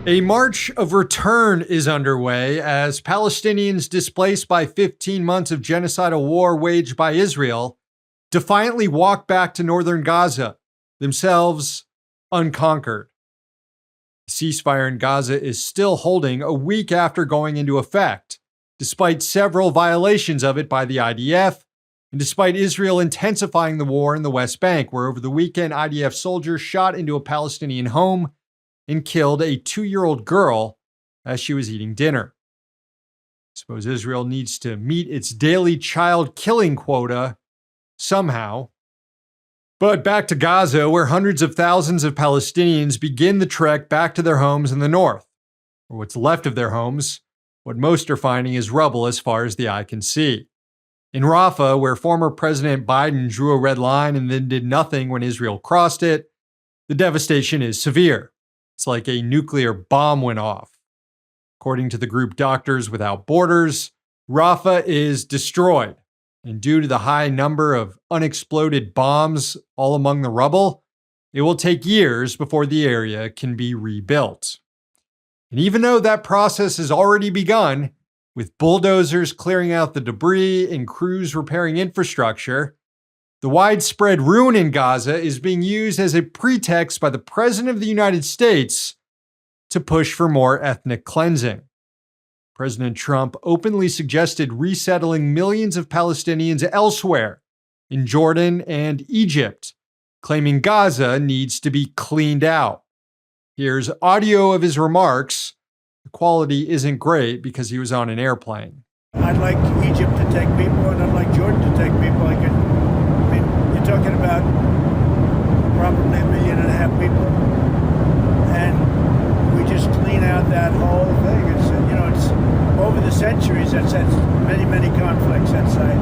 A march of return is underway as Palestinians displaced by 15 months of genocidal war waged by Israel defiantly walk back to northern Gaza, themselves unconquered. The ceasefire in Gaza is still holding a week after going into effect, despite several violations of it by the IDF, and despite Israel intensifying the war in the West Bank, where over the weekend IDF soldiers shot into a Palestinian home and killed a 2-year-old girl as she was eating dinner. I suppose Israel needs to meet its daily child killing quota somehow. But back to Gaza, where hundreds of thousands of Palestinians begin the trek back to their homes in the north, or what's left of their homes. What most are finding is rubble as far as the eye can see. In Rafah, where former President Biden drew a red line and then did nothing when Israel crossed it, the devastation is severe. It's like a nuclear bomb went off. According to the group Doctors Without Borders, Rafah is destroyed, and due to the high number of unexploded bombs all among the rubble, it will take years before the area can be rebuilt. And even though that process has already begun, with bulldozers clearing out the debris and crews repairing infrastructure, the widespread ruin in Gaza is being used as a pretext by the President of the United States to push for more ethnic cleansing. President Trump openly suggested resettling millions of Palestinians elsewhere, in Jordan and Egypt, claiming Gaza needs to be cleaned out. Here's audio of his remarks. The quality isn't great because he was on an airplane. I'd like Egypt to take people, and I'd like Jordan to take people. You're talking about probably 1.5 million people, and we just clean out that whole thing. It's over the centuries that's many conflicts that site,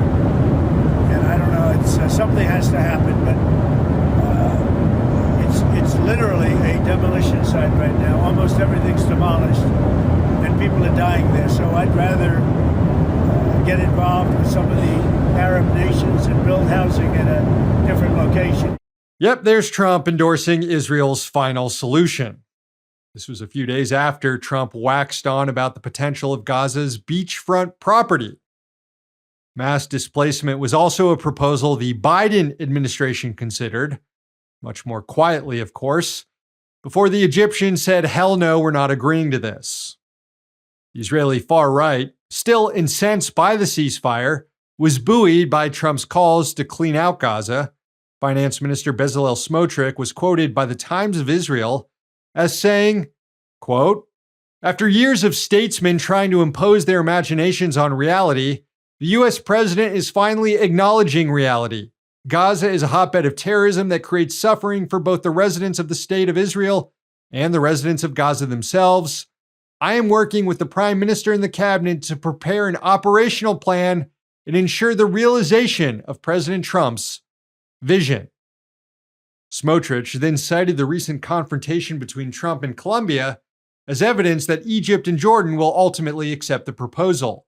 and I don't know. It's something has to happen, but it's literally a demolition site right now. Almost everything's demolished, and people are dying there. So I'd rather get involved with some of the Arab nations and build housing at a different location. Yep, there's Trump endorsing Israel's final solution. This was a few days after Trump waxed on about the potential of Gaza's beachfront property. Mass displacement was also a proposal the Biden administration considered, much more quietly, of course, before the Egyptians said, hell no, we're not agreeing to this. The Israeli far right, still incensed by the ceasefire, was buoyed by Trump's calls to clean out Gaza. Finance Minister Bezalel Smotrich was quoted by the Times of Israel as saying, quote, after years of statesmen trying to impose their imaginations on reality, the U.S. president is finally acknowledging reality. Gaza is a hotbed of terrorism that creates suffering for both the residents of the state of Israel and the residents of Gaza themselves. I am working with the Prime Minister and the Cabinet to prepare an operational plan and ensure the realization of President Trump's vision. Smotrich then cited the recent confrontation between Trump and Colombia as evidence that Egypt and Jordan will ultimately accept the proposal.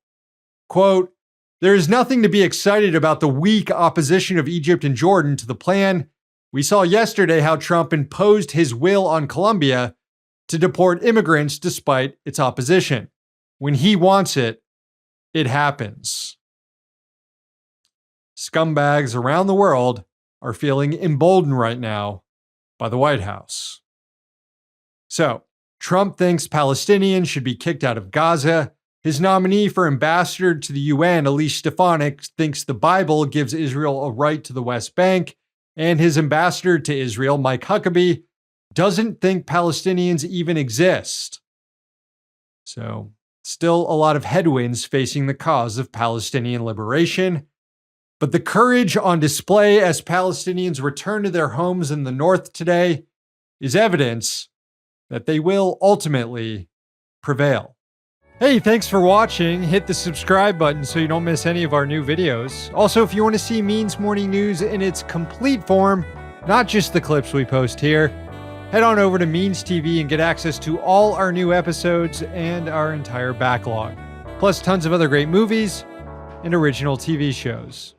Quote, there is nothing to be excited about the weak opposition of Egypt and Jordan to the plan. We saw yesterday how Trump imposed his will on Colombia to deport immigrants despite its opposition. When he wants it, it happens. Scumbags around the world are feeling emboldened right now by the White House. So, Trump thinks Palestinians should be kicked out of Gaza. His nominee for ambassador to the UN, Elise Stefanik, thinks the Bible gives Israel a right to the West Bank, and his ambassador to Israel, Mike Huckabee, doesn't think Palestinians even exist. So, still a lot of headwinds facing the cause of Palestinian liberation. But the courage on display as Palestinians return to their homes in the north today is evidence that they will ultimately prevail. Hey, thanks for watching. Hit the subscribe button so you don't miss any of our new videos. Also, if you want to see Means Morning News in its complete form, not just the clips we post here, head on over to Means TV and get access to all our new episodes and our entire backlog, plus tons of other great movies and original TV shows.